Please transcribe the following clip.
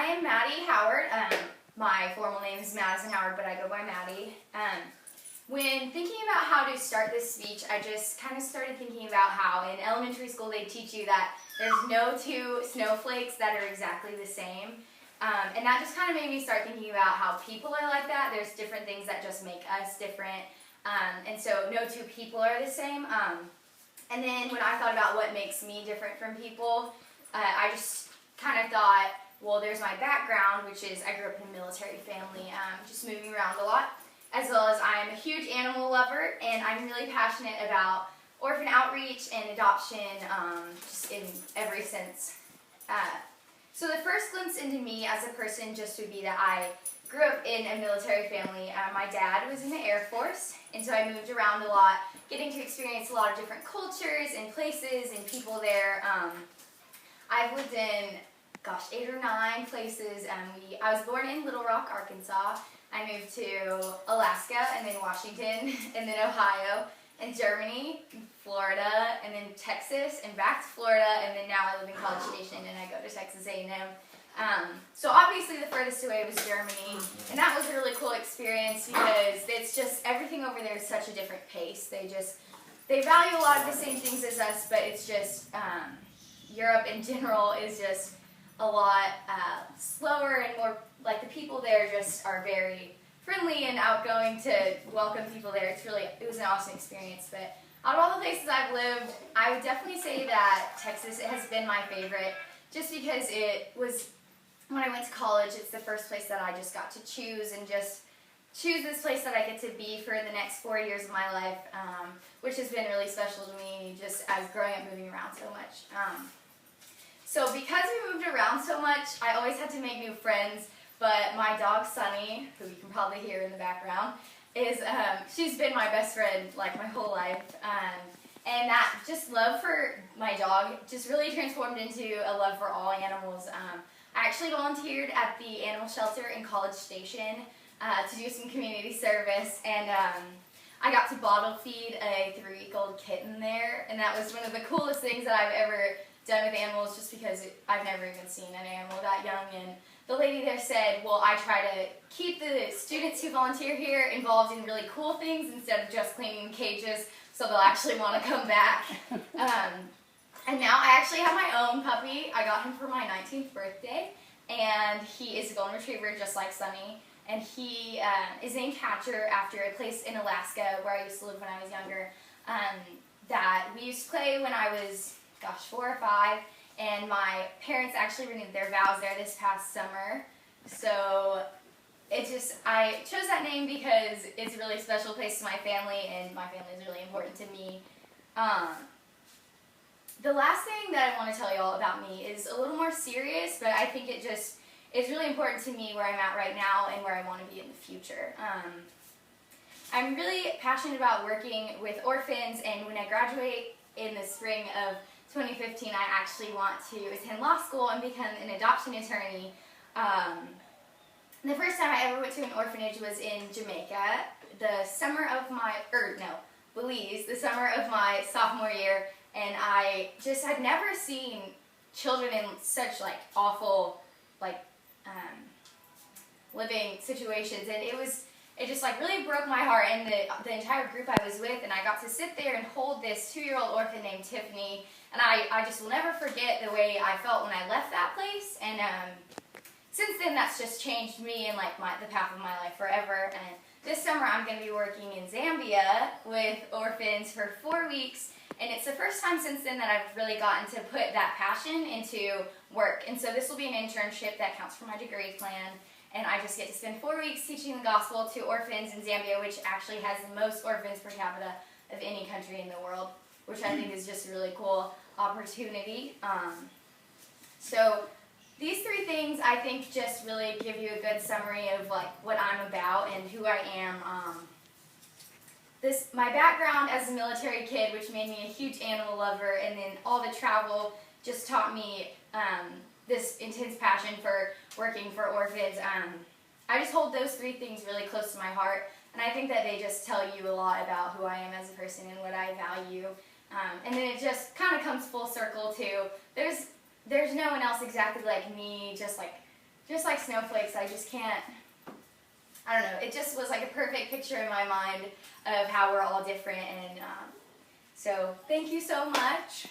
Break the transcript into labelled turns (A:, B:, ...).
A: am Maddie Howard. My formal name is Madison Howard, but I go by Maddie. When thinking about how to start this speech, I just kind of started thinking about how in elementary school they teach you that there's no two snowflakes that are exactly the same. And that just kind of made me start thinking about how people are like that. There's different things that just make us different. And so no two people are the same. And then when I thought about what makes me different from people, I just kind of thought, well, there's my background, which is I grew up in a military family, just moving around a lot, as well as I am a huge animal lover, and I'm really passionate about orphan outreach and adoption, just in every sense. So the first glimpse into me as a person just would be that I grew up in a military family. My dad was in the Air Force, and so I moved around a lot, getting to experience a lot of different cultures and places and people there. I've lived in 8 or 9 places. I was born in Little Rock, Arkansas. I moved to Alaska, and then Washington, and then Ohio, and Germany, Florida, and then Texas, and back to Florida, and then now I live in College Station, and I go to Texas A&M. So obviously the furthest away was Germany, and that was a really cool experience because it's just, everything over there is such a different pace. They value a lot of the same things as us, but it's just, Europe in general is just a lot slower and more, like the people there just are very friendly and outgoing to welcome people there. It was an awesome experience. But out of all the places I've lived, I would definitely say that Texas has been my favorite, just because it was, when I went to college, it's the first place that I just got to choose and just choose this place that I get to be for the next 4 years of my life, which has been really special to me just as growing up moving around so much. So because we moved around so much, I always had to make new friends, but my dog Sunny, who you can probably hear in the background, she's been my best friend like my whole life. And that just love for my dog just really transformed into a love for all animals. I actually volunteered at the animal shelter in College Station to do some community service, and I got to bottle feed a 3-week-old kitten there, and that was one of the coolest things that I've ever done with animals, just because I've never even seen an animal that young. And the lady there said, well, I try to keep the students who volunteer here involved in really cool things instead of just cleaning cages, so they'll actually want to come back. And now I actually have my own puppy. I got him for my 19th birthday, and he is a golden retriever just like Sunny. And he is named Hatcher after a place in Alaska where I used to live when I was younger, that we used to play when I was 4 or 5, and my parents actually renewed their vows there this past summer. So I chose that name because it's a really special place to my family, and my family is really important to me. The last thing that I want to tell you all about me is a little more serious, but I think it's really important to me where I'm at right now and where I want to be in the future. I'm really passionate about working with orphans, and when I graduate in the spring of 2015, I actually want to attend law school and become an adoption attorney. The first time I ever went to an orphanage was in Jamaica, Belize, the summer of my sophomore year, and I just had never seen children in such awful living situations, and it just really broke my heart, and the entire group I was with, and I got to sit there and hold this 2-year-old orphan named Tiffany, and I just will never forget the way I felt when I left that place. And since then, that's just changed me and the path of my life forever. And this summer I'm going to be working in Zambia with orphans for 4 weeks, and it's the first time since then that I've really gotten to put that passion into work. And so this will be an internship that counts for my degree plan, and I just get to spend 4 weeks teaching the gospel to orphans in Zambia, which actually has the most orphans per capita of any country in the world, which I think is just a really cool opportunity. So these 3 things I think just really give you a good summary of what I'm about and who I am. My background as a military kid, which made me a huge animal lover, and then all the travel just taught me this intense passion for working for orphans. I just hold those 3 things really close to my heart, and I think that they just tell you a lot about who I am as a person and what I value. And then it just kind of comes full circle to there's no one else exactly like me, just just like snowflakes, I just can't, I don't know, it just was like a perfect picture in my mind of how we're all different. And so thank you so much.